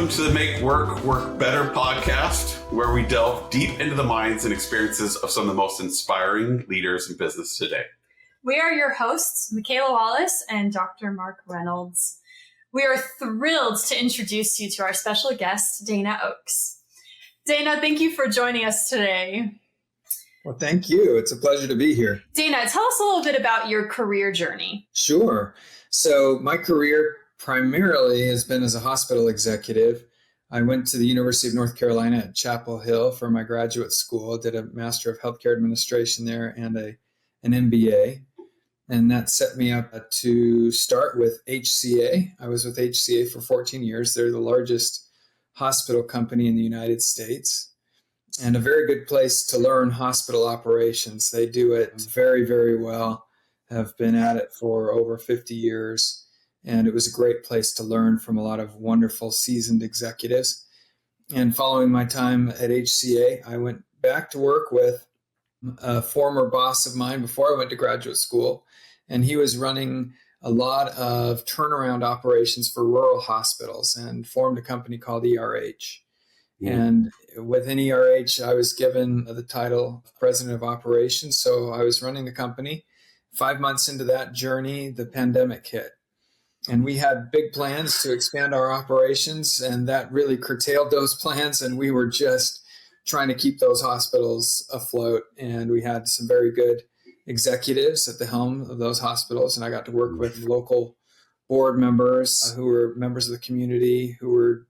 Welcome to the Make Work Work Better podcast, where we delve deep into the minds and experiences of some of the most inspiring leaders in business today. We are your hosts, Michaela Wallace and Dr. Mark Reynolds. We are thrilled to introduce you to our special guest, Dana Oakes. Dana, thank you for joining us today. Well, thank you. It's a pleasure to be here. Dana, tell us a little bit about your career journey. Sure. So my career primarily has been as a hospital executive. I went to the University of North Carolina at Chapel Hill for my graduate school, did a Master of Healthcare Administration there and an MBA. And that set me up to start with HCA. I was with HCA for 14 years. They're the largest hospital company in the United States and a very good place to learn hospital operations. They do it very, very well, have been at it for over 50 years. And it was a great place to learn from a lot of wonderful seasoned executives. And following my time at HCA, I went back to work with a former boss of mine before I went to graduate school. And he was running a lot of turnaround operations for rural hospitals and formed a company called ERH. And within ERH, I was given the title of President of Operations. So I was running the company. 5 months into that journey, the pandemic hit. And we had big plans to expand our operations, and that really curtailed those plans. And we were just trying to keep those hospitals afloat. And we had some very good executives at the helm of those hospitals. And I got to work with local board members who were members of the community who were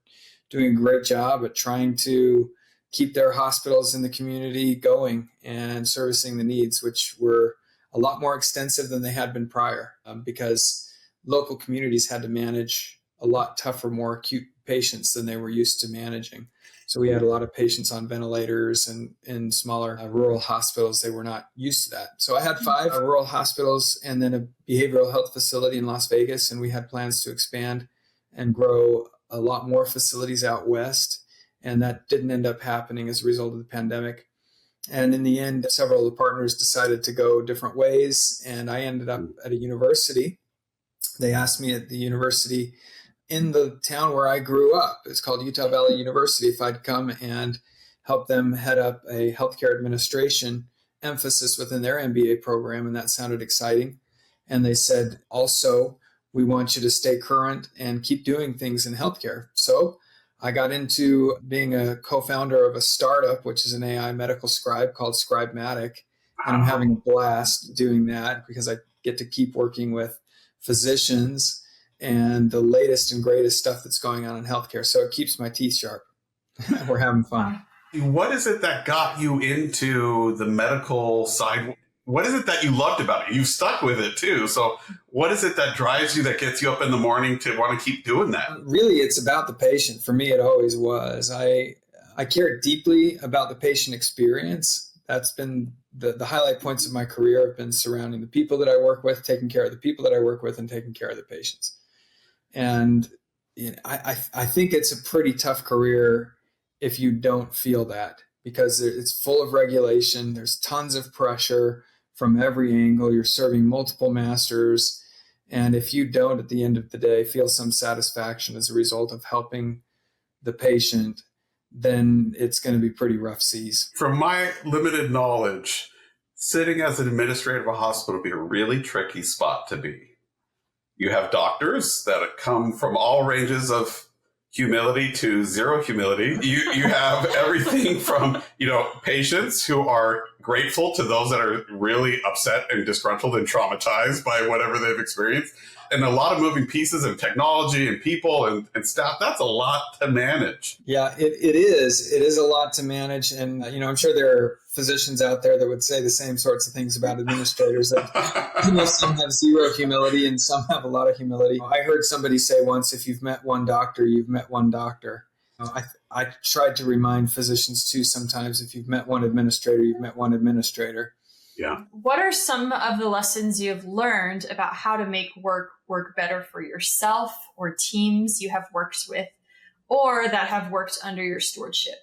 doing a great job at trying to keep their hospitals in the community going and servicing the needs, which were a lot more extensive than they had been prior because local communities had to manage a lot tougher, more acute patients than they were used to managing. So we had a lot of patients on ventilators and in smaller rural hospitals. They were not used to that. So I had 5 rural hospitals and then a behavioral health facility in Las Vegas. And we had plans to expand and grow a lot more facilities out west. And that didn't end up happening as a result of the pandemic. And in the end, several of the partners decided to go different ways. And I ended up at a university. They asked me at the university in the town where I grew up, it's called Utah Valley University, if I'd come and help them head up a healthcare administration emphasis within their MBA program. And that sounded exciting. And they said, also, we want you to stay current and keep doing things in healthcare. So I got into being a co-founder of a startup, which is an AI medical scribe called Scribematic. And I'm having a blast doing that because I get to keep working with physicians and the latest and greatest stuff that's going on in healthcare. So it keeps my teeth sharp. We're having fun. What is it that got you into the medical side? What is it that you loved about it? You've stuck with it too. So what is it that drives you, that gets you up in the morning to want to keep doing that? Really, it's about the patient. For me, it always was. I care deeply about the patient experience. That's been the highlight points of my career have been surrounding the people that I work with, taking care of the people that I work with, and taking care of the patients. And I think it's a pretty tough career if you don't feel that, because it's full of regulation. There's tons of pressure from every angle. You're serving multiple masters. And if you don't, at the end of the day, feel some satisfaction as a result of helping the patient, then it's going to be pretty rough seas. From my limited knowledge, sitting as an administrator of a hospital would be a really tricky spot to be. You have doctors that come from all ranges of humility to zero humility. You have everything from, patients who are grateful to those that are really upset and disgruntled and traumatized by whatever they've experienced. And a lot of moving pieces and technology and people and staff. That's a lot to manage. Yeah, it is. It is a lot to manage. And, I'm sure there are physicians out there that would say the same sorts of things about administrators. That some have zero humility and some have a lot of humility. I heard somebody say once, if you've met one doctor, you've met one doctor. I tried to remind physicians too sometimes, if you've met one administrator, you've met one administrator. Yeah. What are some of the lessons you have learned about how to make work better for yourself or teams you have worked with or that have worked under your stewardship?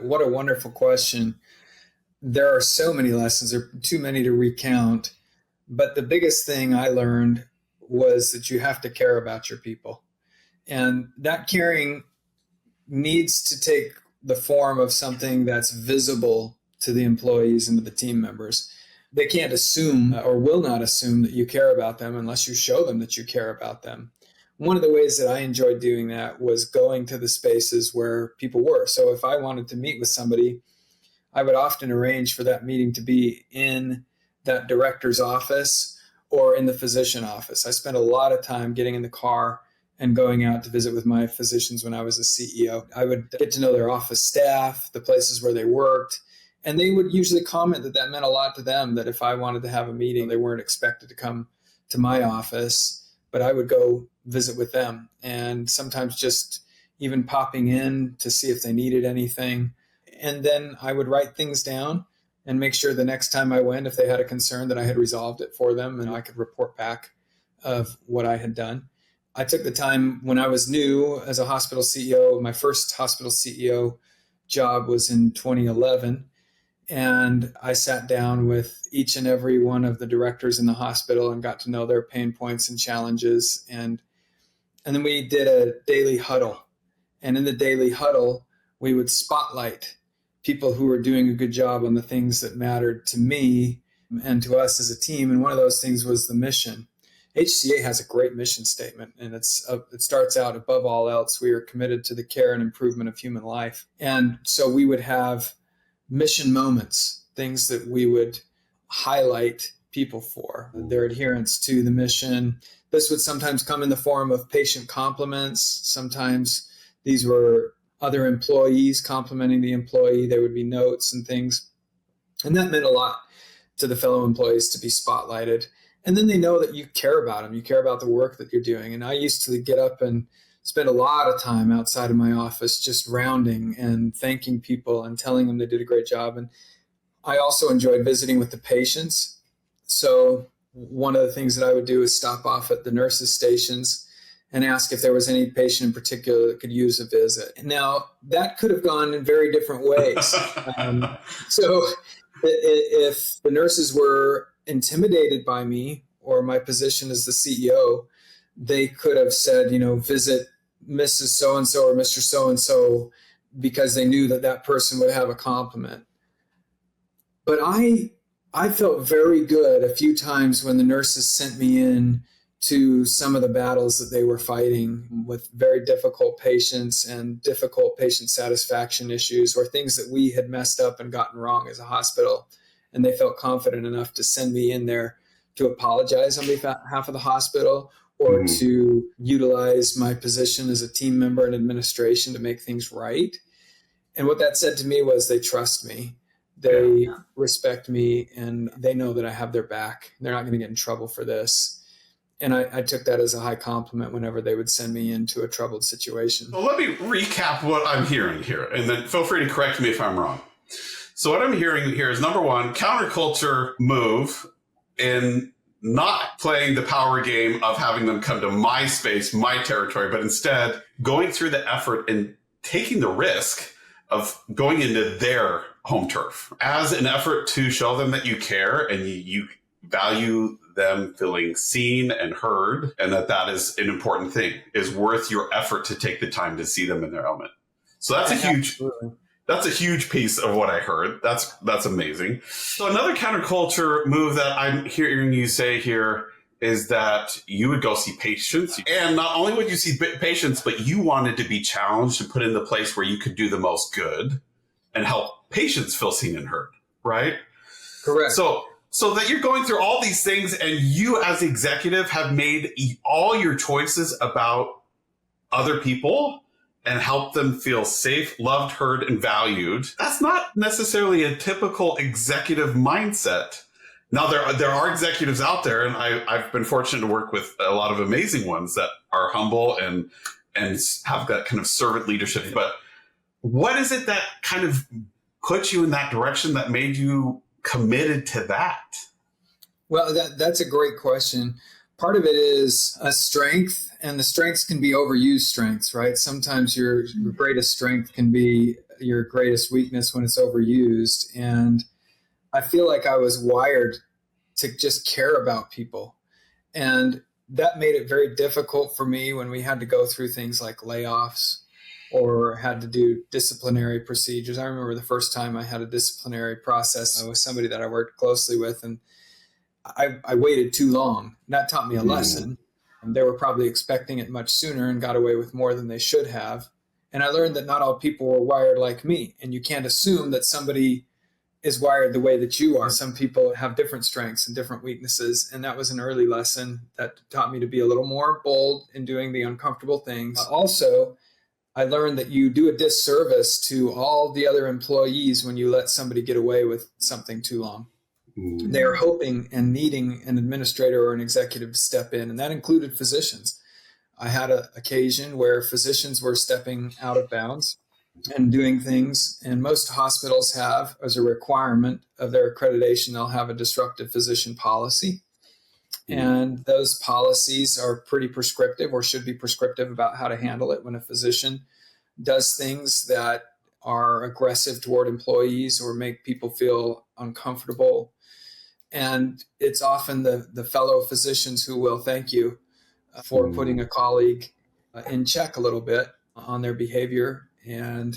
What a wonderful question. There are so many lessons. There are too many to recount. But the biggest thing I learned was that you have to care about your people. And that caring needs to take the form of something that's visible to the employees and to the team members. They can't assume or will not assume that you care about them unless you show them that you care about them. One of the ways that I enjoyed doing that was going to the spaces where people were. So if I wanted to meet with somebody, I would often arrange for that meeting to be in that director's office or in the physician office. I spent a lot of time getting in the car and going out to visit with my physicians when I was a CEO. I would get to know their office staff, the places where they worked, and they would usually comment that that meant a lot to them, that if I wanted to have a meeting, they weren't expected to come to my office, but I would go visit with them, and sometimes just even popping in to see if they needed anything. And then I would write things down and make sure the next time I went, if they had a concern, that I had resolved it for them and I could report back of what I had done. I took the time when I was new as a hospital CEO. My first hospital CEO job was in 2011. And I sat down with each and every one of the directors in the hospital and got to know their pain points and challenges. And then we did a daily huddle. And in the daily huddle, we would spotlight people who were doing a good job on the things that mattered to me and to us as a team. And one of those things was the mission. HCA has a great mission statement, and it starts out, above all else, we are committed to the care and improvement of human life. And so we would have mission moments, things that we would highlight people for, their adherence to the mission. This would sometimes come in the form of patient compliments. Sometimes these were other employees complimenting the employee. There would be notes and things. And that meant a lot to the fellow employees to be spotlighted. And then they know that you care about them. You care about the work that you're doing. And I used to get up and spend a lot of time outside of my office just rounding and thanking people and telling them they did a great job. And I also enjoyed visiting with the patients. So one of the things that I would do is stop off at the nurses' stations and ask if there was any patient in particular that could use a visit. Now, that could have gone in very different ways. So if the nurses were intimidated by me or my position as the CEO, they could have said, visit Mrs. So-and-so or Mr. So-and-so, because they knew that that person would have a compliment. But I felt very good a few times when the nurses sent me in to some of the battles that they were fighting with very difficult patients and difficult patient satisfaction issues, or things that we had messed up and gotten wrong as a hospital. And they felt confident enough to send me in there to apologize on behalf of the hospital, or to utilize my position as a team member in administration to make things right. And what that said to me was, they trust me, they respect me, and they know that I have their back. They're not going to get in trouble for this. And I took that as a high compliment whenever they would send me into a troubled situation. Well, let me recap what I'm hearing here, and then feel free to correct me if I'm wrong. So what I'm hearing here is, number one, counterculture move in not playing the power game of having them come to my space, my territory, but instead going through the effort and taking the risk of going into their home turf as an effort to show them that you care and you value them feeling seen and heard, and that is an important thing, is worth your effort to take the time to see them in their element. So that's a huge piece of what I heard. That's amazing. So another counterculture move that I'm hearing you say here is that you would go see patients, and not only would you see patients, but you wanted to be challenged and put in the place where you could do the most good and help patients feel seen and heard, right? Correct. So that you're going through all these things, and you as the executive have made all your choices about other people and help them feel safe, loved, heard, and valued. That's not necessarily a typical executive mindset. Now, there are executives out there, and I've been fortunate to work with a lot of amazing ones that are humble and have that kind of servant leadership. But what is it that kind of put you in that direction, that made you committed to that? Well, that's a great question. Part of it is a strength, and the strengths can be overused strengths, right? Sometimes your greatest strength can be your greatest weakness when it's overused. And I feel like I was wired to just care about people. And that made it very difficult for me when we had to go through things like layoffs or had to do disciplinary procedures. I remember the first time I had a disciplinary process with somebody that I worked closely with, and I waited too long. That taught me a lesson. They were probably expecting it much sooner and got away with more than they should have. And I learned that not all people were wired like me. And you can't assume that somebody is wired the way that you are. Some people have different strengths and different weaknesses. And that was an early lesson that taught me to be a little more bold in doing the uncomfortable things. Also, I learned that you do a disservice to all the other employees when you let somebody get away with something too long. They are hoping and needing an administrator or an executive to step in, and that included physicians. I had an occasion where physicians were stepping out of bounds and doing things, and most hospitals have, as a requirement of their accreditation, they'll have a disruptive physician policy. And those policies are pretty prescriptive, or should be prescriptive, about how to handle it when a physician does things that are aggressive toward employees or make people feel uncomfortable. And it's often the fellow physicians who will thank you for putting a colleague in check a little bit on their behavior. And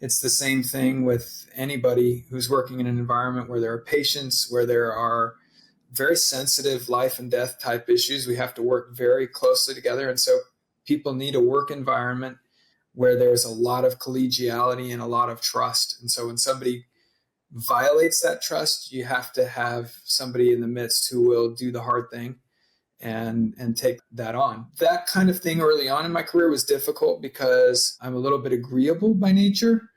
it's the same thing with anybody who's working in an environment where there are patients, where there are very sensitive life and death type issues. We have to work very closely together. And so people need a work environment where there's a lot of collegiality and a lot of trust. And so when somebody violates that trust, you have to have somebody in the midst who will do the hard thing and take that on. That kind of thing early on in my career was difficult because I'm a little bit agreeable by nature.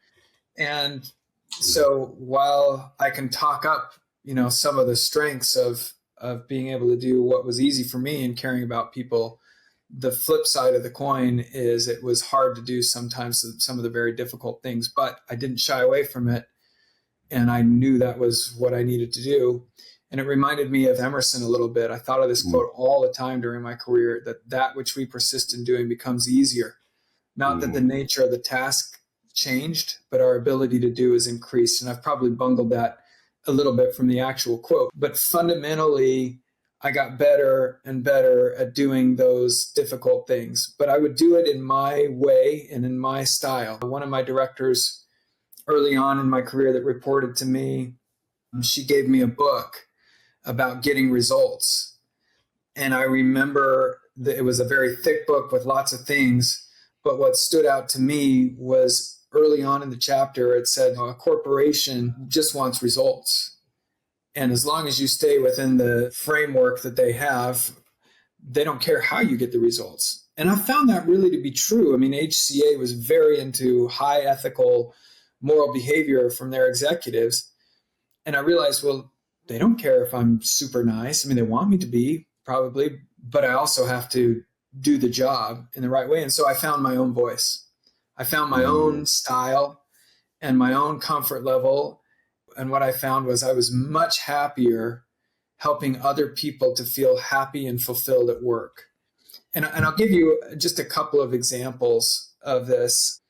And so while I can talk up, some of the strengths of being able to do what was easy for me and caring about people, the flip side of the coin is it was hard to do sometimes some of the very difficult things, but I didn't shy away from it. And I knew that was what I needed to do. And it reminded me of Emerson a little bit. I thought of this quote all the time during my career, that which we persist in doing becomes easier. Not that the nature of the task changed, but our ability to do is increased. And I've probably bungled that a little bit from the actual quote. But fundamentally, I got better and better at doing those difficult things. But I would do it in my way and in my style. One of my directors early on in my career that reported to me, she gave me a book about getting results. And I remember that it was a very thick book with lots of things. But what stood out to me was early on in the chapter, it said, a corporation just wants results. And as long as you stay within the framework that they have, they don't care how you get the results. And I found that really to be true. I mean, HCA was very into high ethical moral behavior from their executives. And I realized, well, they don't care if I'm super nice. I mean, they want me to be, probably, but I also have to do the job in the right way. And so I found my own voice. I found my own style and my own comfort level. And what I found was I was much happier helping other people to feel happy and fulfilled at work. And I'll give you just a couple of examples of this.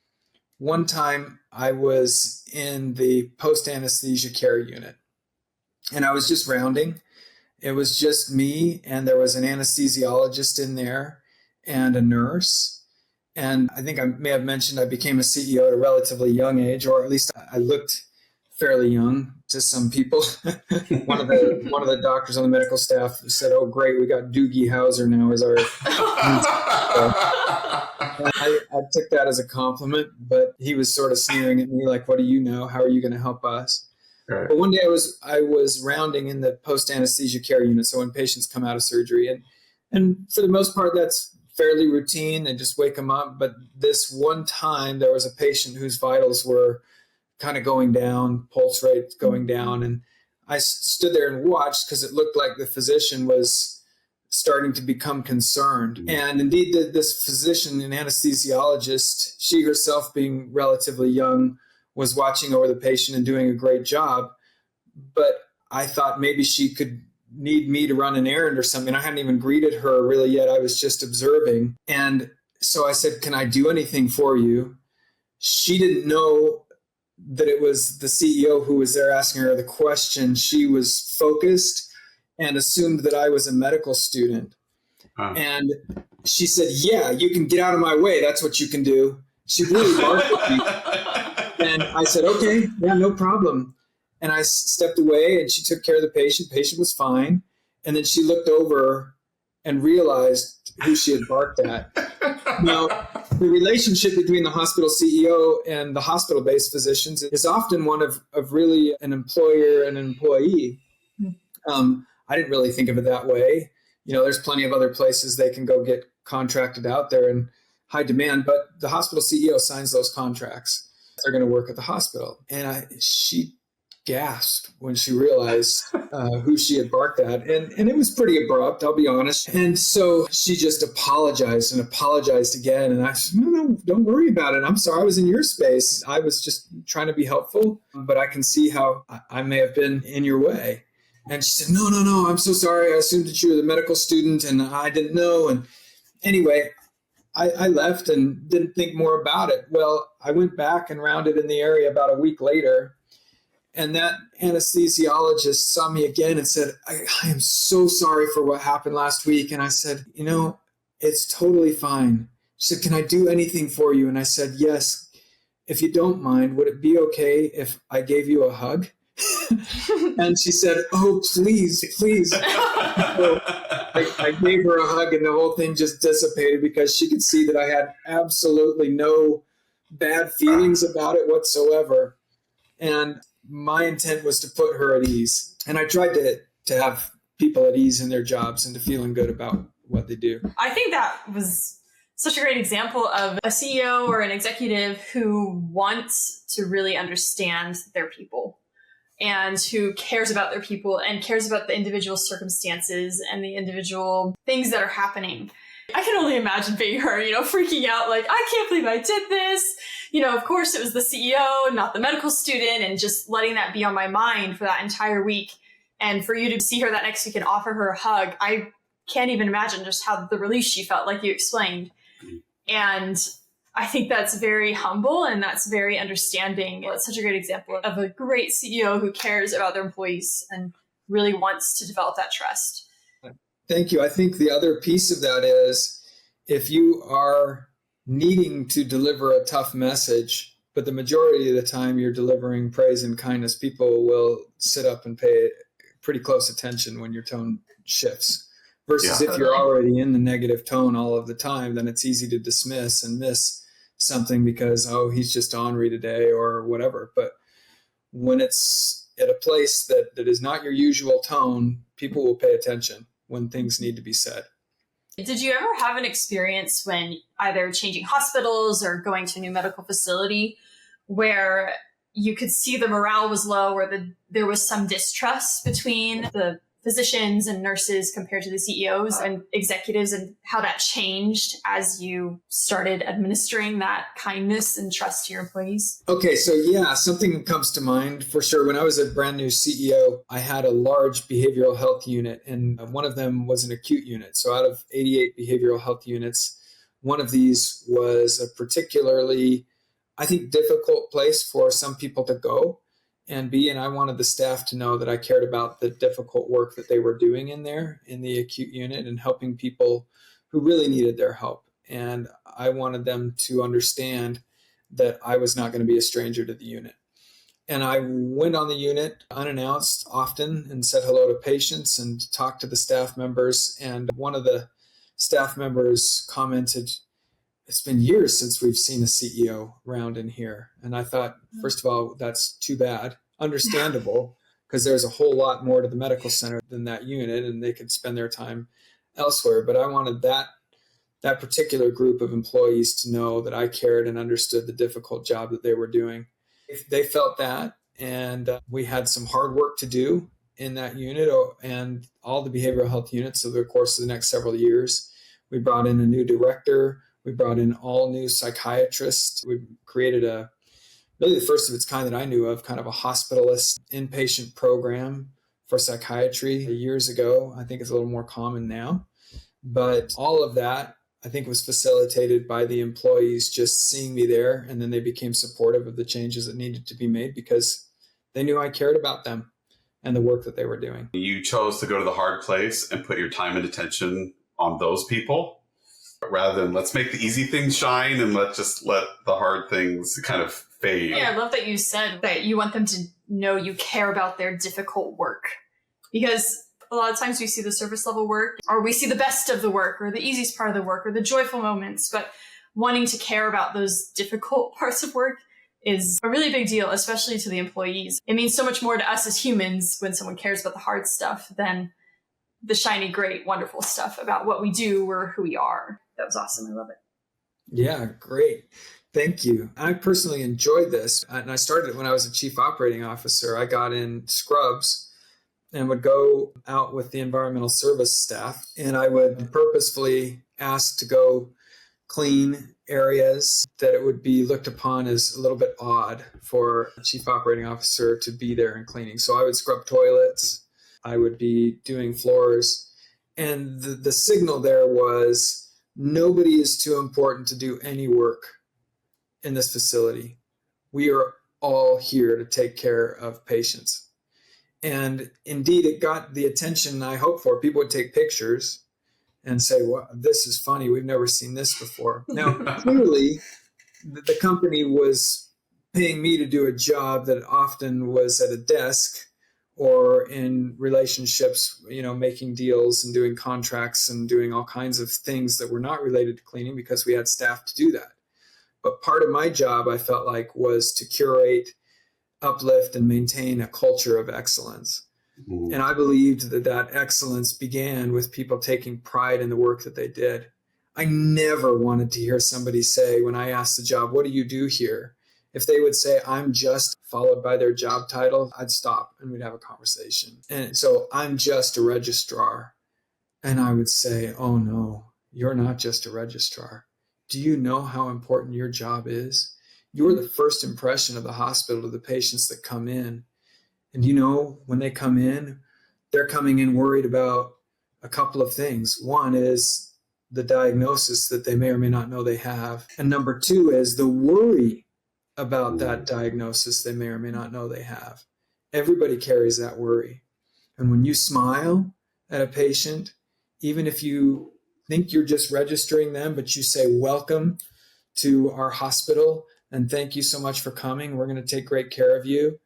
One time I was in the post-anesthesia care unit and I was just rounding. It was just me, and there was an anesthesiologist in there and a nurse. And I think I may have mentioned I became a CEO at a relatively young age, or at least I looked fairly young to some people. One of the doctors on the medical staff said, "Oh, great, we got Doogie Howser now as our." I took that as a compliment, but he was sort of sneering at me, like, "What do you know? How are you going to help us?" Right. But one day I was rounding in the post anesthesia care unit, so when patients come out of surgery, and for the most part that's fairly routine. They just wake them up. But this one time there was a patient whose vitals were kind of going down, pulse rate going down. And I stood there and watched because it looked like the physician was starting to become concerned. Mm-hmm. And indeed, this physician, an anesthesiologist, she herself being relatively young, was watching over the patient and doing a great job. But I thought maybe she could need me to run an errand or something. I hadn't even greeted her really yet. I was just observing. And so I said, "Can I do anything for you?" She didn't know that it was the CEO who was there asking her the question. She was focused and assumed that I was a medical student. Huh. And she said, "Yeah, you can get out of my way. That's what you can do." She really barked at me. And I said, okay, yeah, no problem. And I stepped away and she took care of the patient. Patient was fine. And then she looked over and realized who she had barked at. Now, the relationship between the hospital CEO and the hospital-based physicians is often one of really an employer and an employee. I didn't really think of it that way. There's plenty of other places they can go get contracted out there in high demand, but the hospital CEO signs those contracts. They're going to work at the hospital. And she gasped when she realized who she had barked at. And it was pretty abrupt, I'll be honest. And so she just apologized and apologized again. And I said, no, don't worry about it. I'm sorry I was in your space. I was just trying to be helpful, but I can see how I may have been in your way. And she said, no, I'm so sorry. I assumed that you were the medical student and I didn't know. And anyway, I left and didn't think more about it. Well, I went back and rounded in the area about a week later. And that anesthesiologist saw me again and said, I am so sorry for what happened last week. And I said, it's totally fine. She said, can I do anything for you? And I said, yes. If you don't mind, would it be okay if I gave you a hug? And she said, oh, please. So I gave her a hug and the whole thing just dissipated because she could see that I had absolutely no bad feelings about it whatsoever. And my intent was to put her at ease. And I tried to have people at ease in their jobs and to feeling good about what they do. I think that was such a great example of a CEO or an executive who wants to really understand their people and who cares about their people and cares about the individual circumstances and the individual things that are happening. I can only imagine being her, freaking out like, I can't believe I did this. Of course it was the CEO, not the medical student, and just letting that be on my mind for that entire week. And for you to see her that next week and offer her a hug, I can't even imagine just how the relief she felt, like you explained. And I think that's very humble and that's very understanding. It's such a great example of a great CEO who cares about their employees and really wants to develop that trust. Thank you. I think the other piece of that is if you are needing to deliver a tough message, but the majority of the time you're delivering praise and kindness, people will sit up and pay pretty close attention when your tone shifts. Versus if you're already in the negative tone all of the time, then it's easy to dismiss and miss something because, he's just ornery today or whatever. But when it's at a place that is not your usual tone, people will pay attention when things need to be said. Did you ever have an experience when either changing hospitals or going to a new medical facility where you could see the morale was low or there was some distrust between the physicians and nurses compared to the CEOs and executives, and how that changed as you started administering that kindness and trust to your employees? Okay, so yeah, something comes to mind for sure. When I was a brand new CEO, I had a large behavioral health unit, and one of them was an acute unit. So out of 88 behavioral health units, one of these was a particularly, I think, difficult place for some people to go and be. And I wanted the staff to know that I cared about the difficult work that they were doing in there in the acute unit and helping people who really needed their help. And I wanted them to understand that I was not going to be a stranger to the unit. And I went on the unit unannounced often and said hello to patients and talked to the staff members. And one of the staff members commented, it's been years since we've seen a CEO round in here. And I thought, first of all, that's too bad. Understandable, because there's a whole lot more to the medical center than that unit and they could spend their time elsewhere. But I wanted that particular group of employees to know that I cared and understood the difficult job that they were doing. They felt that, and we had some hard work to do in that unit and all the behavioral health units over the course of the next several years. We brought in a new director. We brought in all new psychiatrists. We created really the first of its kind that I knew of, kind of a hospitalist inpatient program for psychiatry years ago. I think it's a little more common now. But all of that, I think, was facilitated by the employees just seeing me there. And then they became supportive of the changes that needed to be made because they knew I cared about them and the work that they were doing. You chose to go to the hard place and put your time and attention on those people. rather than let's make the easy things shine and let the hard things kind of fade. Yeah, I love that you said that you want them to know you care about their difficult work. Because a lot of times we see the surface level work, or we see the best of the work, or the easiest part of the work, or the joyful moments, but wanting to care about those difficult parts of work is a really big deal, especially to the employees. It means so much more to us as humans when someone cares about the hard stuff than the shiny, great, wonderful stuff about what we do or who we are. That was awesome. I love it. Yeah, great. Thank you. I personally enjoyed this. And I started when I was a chief operating officer. I got in scrubs and would go out with the environmental service staff. And I would purposefully ask to go clean areas that it would be looked upon as a little bit odd for a chief operating officer to be there and cleaning. So I would scrub toilets. I would be doing floors. And the signal there was nobody is too important to do any work in this facility. We are all here to take care of patients. And indeed, it got the attention I hoped for. People would take pictures and say, well, this is funny. We've never seen this before. Now, clearly, the company was paying me to do a job that often was at a desk or in relationships, making deals and doing contracts and doing all kinds of things that were not related to cleaning because we had staff to do that. But part of my job, I felt like, was to curate, uplift, and maintain a culture of excellence. Mm-hmm. And I believed that excellence began with people taking pride in the work that they did. I never wanted to hear somebody say, when I asked the job, what do you do here? If they would say, I'm just, followed by their job title, I'd stop and we'd have a conversation. And so I'm just a registrar. And I would say, oh no, you're not just a registrar. Do you know how important your job is? You're the first impression of the hospital to the patients that come in. And when they come in, they're coming in worried about a couple of things. One is the diagnosis that they may or may not know they have. And number two is the worry about that diagnosis they may or may not know they have. Everybody carries that worry. And when you smile at a patient, even if you think you're just registering them, but you say, welcome to our hospital and thank you so much for coming. We're going to take great care of you.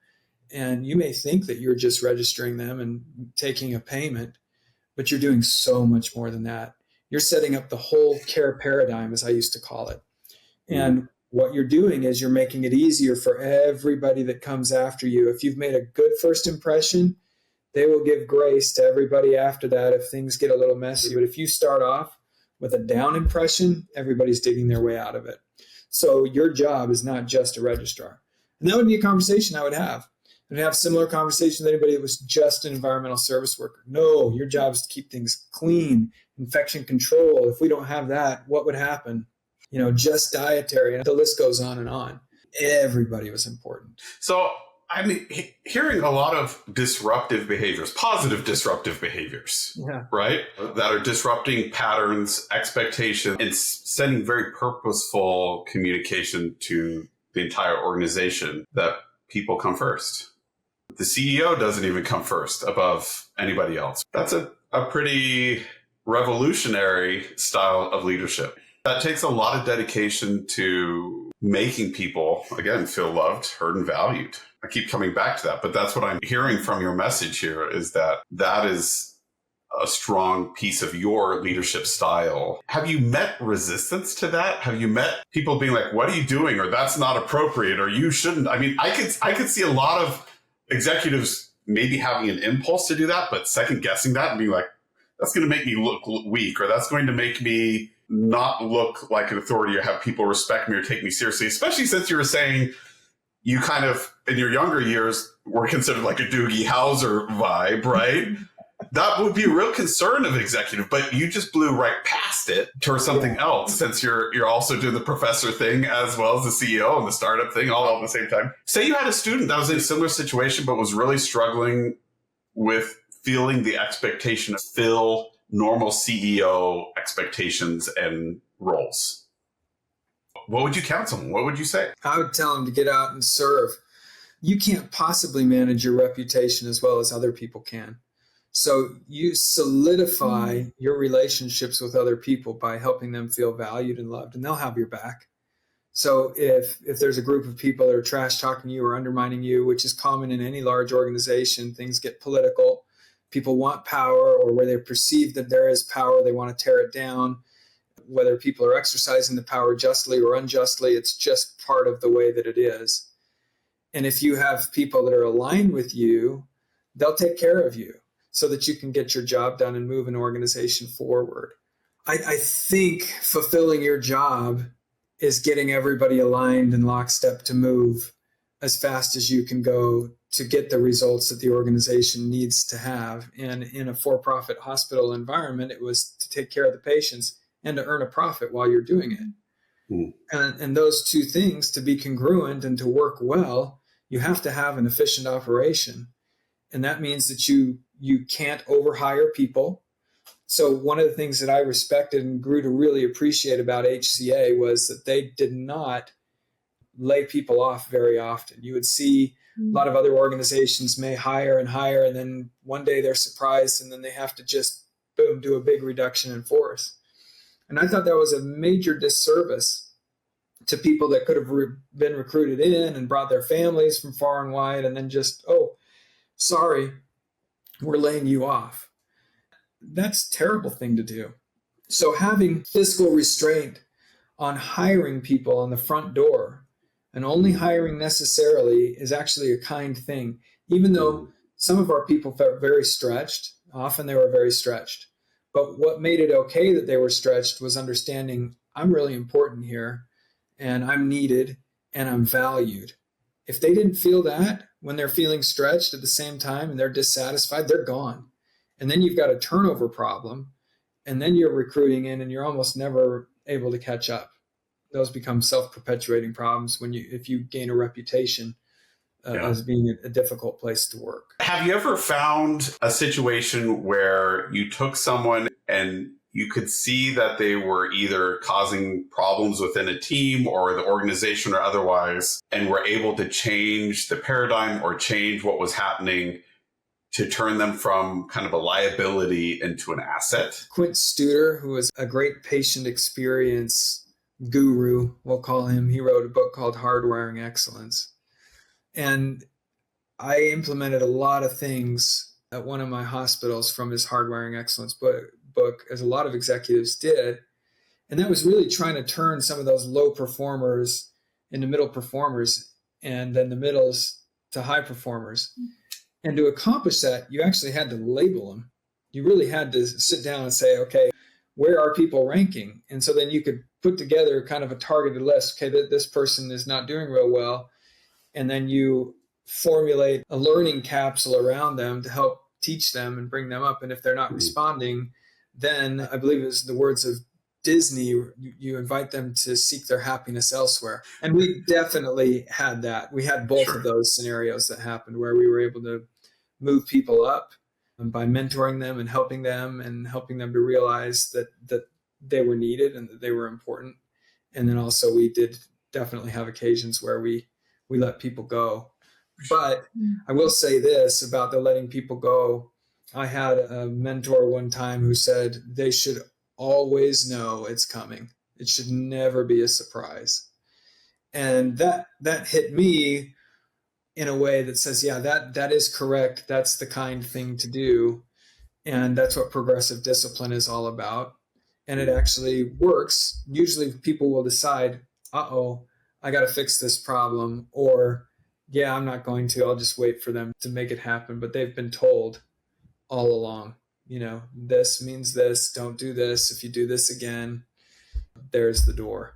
And you may think that you're just registering them and taking a payment, but you're doing so much more than that. You're setting up the whole care paradigm, as I used to call it. And what you're doing is you're making it easier for everybody that comes after you. If you've made a good first impression, they will give grace to everybody after that if things get a little messy. But if you start off with a down impression, everybody's digging their way out of it. So your job is not just a registrar. And that would be a conversation I would have. I'd have similar conversations with anybody that was just an environmental service worker. No, your job is to keep things clean, infection control. If we don't have that, what would happen? Just dietary, and the list goes on and on. Everybody was important. So, hearing a lot of disruptive behaviors, positive disruptive behaviors, right? That are disrupting patterns, expectations, and sending very purposeful communication to the entire organization that people come first. The CEO doesn't even come first above anybody else. That's a pretty revolutionary style of leadership. That takes a lot of dedication to making people, again, feel loved, heard, and valued. I keep coming back to that, but that's what I'm hearing from your message here is that is a strong piece of your leadership style. Have you met resistance to that? Have you met people being like, what are you doing? Or that's not appropriate, or you shouldn't? I could see a lot of executives maybe having an impulse to do that, but second guessing that and being like, that's going to make me look weak, or that's going to make me not look like an authority or have people respect me or take me seriously, especially since you were saying you kind of, in your younger years, were considered like a Doogie Howser vibe, right? That would be a real concern of an executive, but you just blew right past it to something else, since you're also doing the professor thing as well as the CEO and the startup thing all at the same time. Say you had a student that was in a similar situation but was really struggling with feeling the expectation to fill normal CEO expectations and roles. What would you counsel them? What would you say? I would tell them to get out and serve. You can't possibly manage your reputation as well as other people can. So you solidify your relationships with other people by helping them feel valued and loved, and they'll have your back. So if there's a group of people that are trash talking you or undermining you, which is common in any large organization, things get political. People want power, or where they perceive that there is power, they want to tear it down. Whether people are exercising the power justly or unjustly, it's just part of the way that it is. And if you have people that are aligned with you, they'll take care of you so that you can get your job done and move an organization forward. I think fulfilling your job is getting everybody aligned in lockstep to move as fast as you can go to get the results that the organization needs to have. And in a for-profit hospital environment, it was to take care of the patients and to earn a profit while you're doing it. And those two things, to be congruent and to work well, you have to have an efficient operation. And that means that you can't overhire people. So one of the things that I respected and grew to really appreciate about HCA was that they did not lay people off very often. You would see a lot of other organizations may hire and hire, and then one day they're surprised, and then they have to just, boom, do a big reduction in force. And I thought that was a major disservice to people that could have been recruited in and brought their families from far and wide, and then just, oh, sorry, we're laying you off. That's a terrible thing to do. So having fiscal restraint on hiring people on the front door and only hiring necessarily is actually a kind thing. Even though some of our people felt very stretched, often they were very stretched. But what made it okay that they were stretched was understanding I'm really important here and I'm needed and I'm valued. If they didn't feel that when they're feeling stretched at the same time and they're dissatisfied, they're gone. And then you've got a turnover problem, and then you're recruiting in and you're almost never able to catch up. Those become self-perpetuating problems if you gain a reputation as being a difficult place to work. Have you ever found a situation where you took someone and you could see that they were either causing problems within a team or the organization or otherwise, and were able to change the paradigm or change what was happening to turn them from kind of a liability into an asset? Quint Studer, who was a great patient experience guru, we'll call him, he wrote a book called Hardwiring Excellence. And I implemented a lot of things at one of my hospitals from his Hardwiring Excellence book, as a lot of executives did. And that was really trying to turn some of those low performers into middle performers, and then the middles to high performers. And to accomplish that, you actually had to label them. You really had to sit down and say, okay, where are people ranking? And so then you could put together kind of a targeted list. Okay, this person is not doing real well. And then you formulate a learning capsule around them to help teach them and bring them up. And if they're not responding, then I believe it was the words of Disney, you invite them to seek their happiness elsewhere. And we definitely had that. We had both of those scenarios that happened where we were able to move people up by mentoring them and helping them to realize that they were needed and that they were important. And then also we did definitely have occasions where we let people go. But I will say this about the letting people go. I had a mentor one time who said they should always know it's coming. It should never be a surprise. And that hit me in a way that says, yeah, that is correct. That's the kind thing to do. And that's what progressive discipline is all about. And it actually works. Usually people will decide, I got to fix this problem, or yeah, I'm not going to, I'll just wait for them to make it happen. But they've been told all along, this means this, don't do this. If you do this again, there's the door.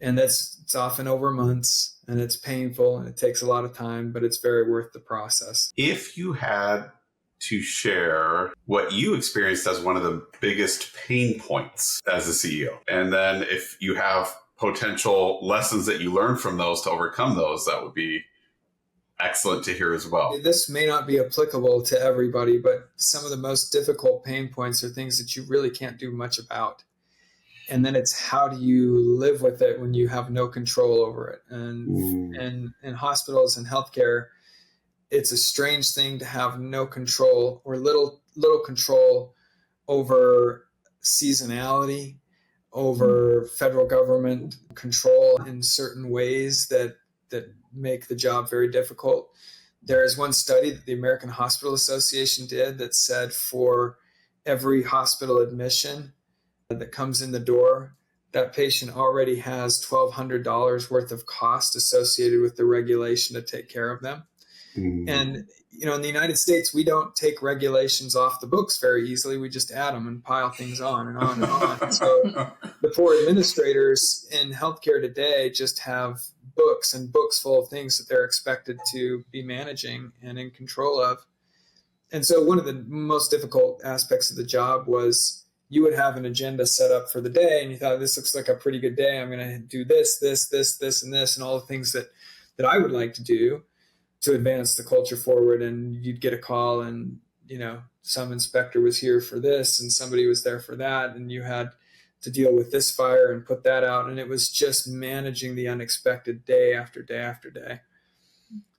And it's often over months, and it's painful, and it takes a lot of time, but it's very worth the process. If you had to share what you experienced as one of the biggest pain points as a CEO, and then if you have potential lessons that you learned from those to overcome those, that would be excellent to hear as well. This may not be applicable to everybody, but some of the most difficult pain points are things that you really can't do much about. And then it's how do you live with it when you have no control over it? And in hospitals and healthcare, it's a strange thing to have no control or little little control over seasonality, over federal government control in certain ways that make the job very difficult. There is one study that the American Hospital Association did that said for every hospital admission that comes in the door, that patient already has $1,200 worth of cost associated with the regulation to take care of them. And, in the United States, we don't take regulations off the books very easily. We just add them and pile things on and on and on. So the poor administrators in healthcare today just have books and books full of things that they're expected to be managing and in control of. And so one of the most difficult aspects of the job was you would have an agenda set up for the day, and you thought, this looks like a pretty good day. I'm going to do this, this, this, this, and this, and all the things that I would like to do to advance the culture forward. And you'd get a call and, some inspector was here for this and somebody was there for that. And you had to deal with this fire and put that out. And it was just managing the unexpected day after day after day.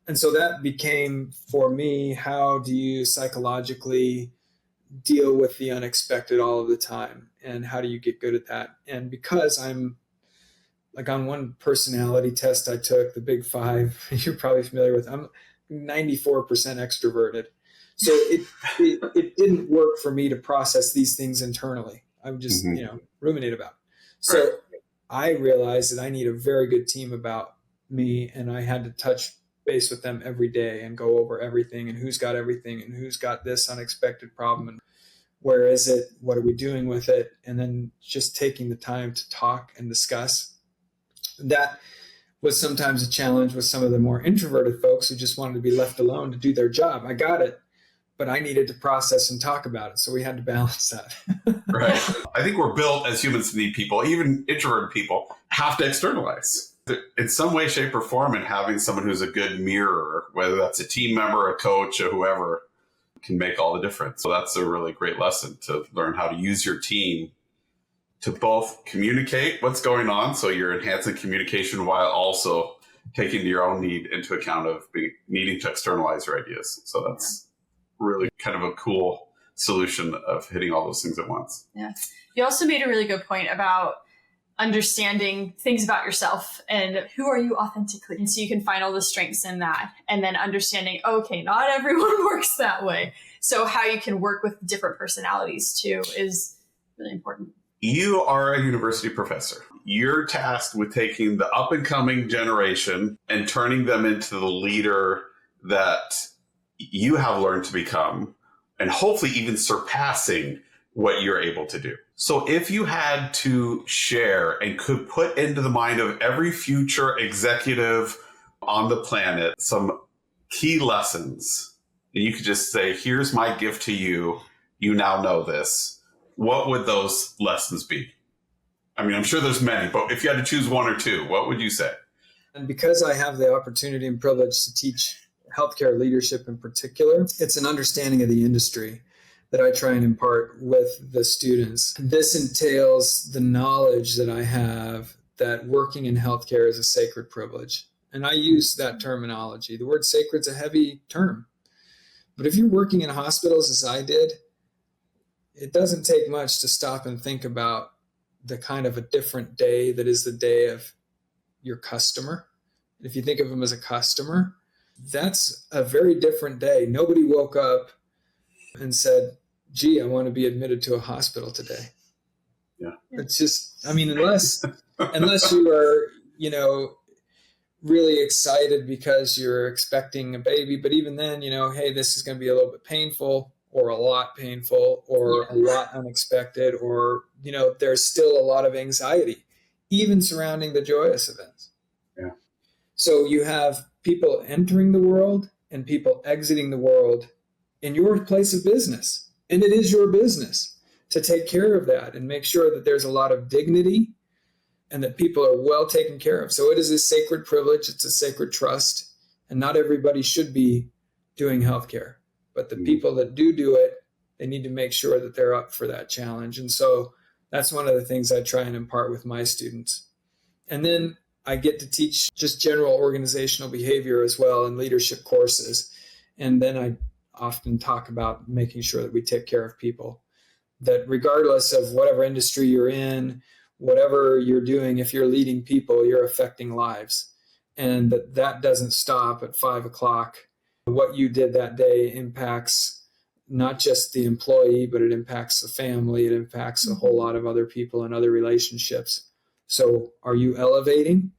And so that became, for me, how do you psychologically deal with the unexpected all of the time? And how do you get good at that? And because I'm like on one personality test I took, the Big Five, you're probably familiar with, I'm 94% extroverted. So it didn't work for me to process these things internally. I would just, ruminate about it. So Right. I realized that I need a very good team about me, and I had to touch base with them every day and go over everything and who's got everything and who's got this unexpected problem and where is it? What are we doing with it? And then just taking the time to talk and discuss. That was sometimes a challenge with some of the more introverted folks who just wanted to be left alone to do their job. I got it, but I needed to process and talk about it. So we had to balance that. Right. I think we're built as humans to need people. Even introverted people have to externalize in some way, shape, or form. And having someone who's a good mirror, whether that's a team member, a coach, or whoever, can make all the difference. So that's a really great lesson, to learn how to use your team to both communicate what's going on, so you're enhancing communication while also taking your own need into account of needing to externalize your ideas. So that's really kind of a cool solution of hitting all those things at once. Yeah. You also made a really good point about understanding things about yourself and who are you authentically. And so you can find all the strengths in that, and then understanding, okay, not everyone works that way. So how you can work with different personalities too is really important. You are a university professor. You're tasked with taking the up and coming generation and turning them into the leader that you have learned to become, and hopefully even surpassing what you're able to do. So if you had to share and could put into the mind of every future executive on the planet some key lessons, and you could just say, here's my gift to you, you now know this, what would those lessons be? I mean, I'm sure there's many, but if you had to choose one or two, what would you say? And because I have the opportunity and privilege to teach healthcare leadership in particular, it's an understanding of the industry that I try and impart with the students. This entails the knowledge that I have that working in healthcare is a sacred privilege. And I use that terminology. The word sacred is a heavy term. But if you're working in hospitals as I did, it doesn't take much to stop and think about the kind of a different day that is the day of your customer. If you think of them as a customer, that's a very different day. Nobody woke up and said, gee, I want to be admitted to a hospital today. Yeah. It's just, I mean, unless you are, really excited because you're expecting a baby, but even then, hey, this is going to be a little bit painful, or a lot painful, or a lot unexpected, or, there's still a lot of anxiety, even surrounding the joyous events. Yeah. So you have people entering the world and people exiting the world in your place of business. And it is your business to take care of that and make sure that there's a lot of dignity and that people are well taken care of. So it is a sacred privilege. It's a sacred trust. And not everybody should be doing healthcare. But the people that do it, they need to make sure that they're up for that challenge. And so that's one of the things I try and impart with my students. And then I get to teach just general organizational behavior as well in leadership courses. And then often talk about making sure that we take care of people, that regardless of whatever industry you're in, whatever you're doing, if you're leading people, you're affecting lives. And that doesn't stop at 5 o'clock. What you did that day impacts not just the employee, but it impacts the family. It impacts a whole lot of other people and other relationships. So are you elevating?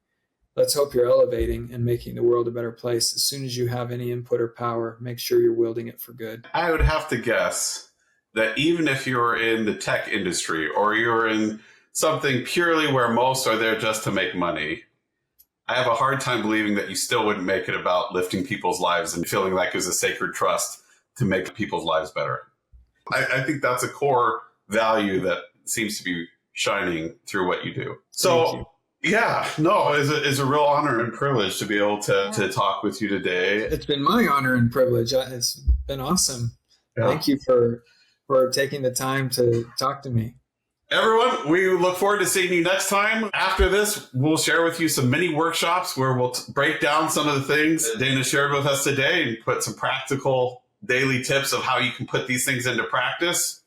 Let's hope you're elevating and making the world a better place. As soon as you have any input or power, make sure you're wielding it for good. I would have to guess that even if you're in the tech industry or you're in something purely where most are there just to make money, I have a hard time believing that you still wouldn't make it about lifting people's lives and feeling like it's a sacred trust to make people's lives better. I think that's a core value that seems to be shining through what you do. So, yeah, no, it's a real honor and privilege to be able to talk with you today. It's been my honor and privilege. It's been awesome. Yeah. Thank you for taking the time to talk to me. Everyone, we look forward to seeing you next time. After this, we'll share with you some mini workshops where we'll break down some of the things that Dana shared with us today and put some practical daily tips of how you can put these things into practice.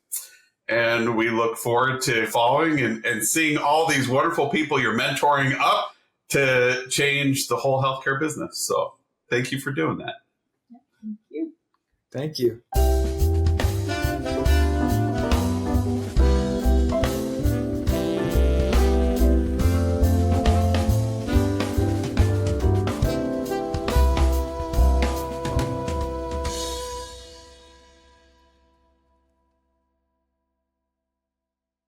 And we look forward to following and seeing all these wonderful people you're mentoring up to change the whole healthcare business. So thank you for doing that. Thank you. Thank you.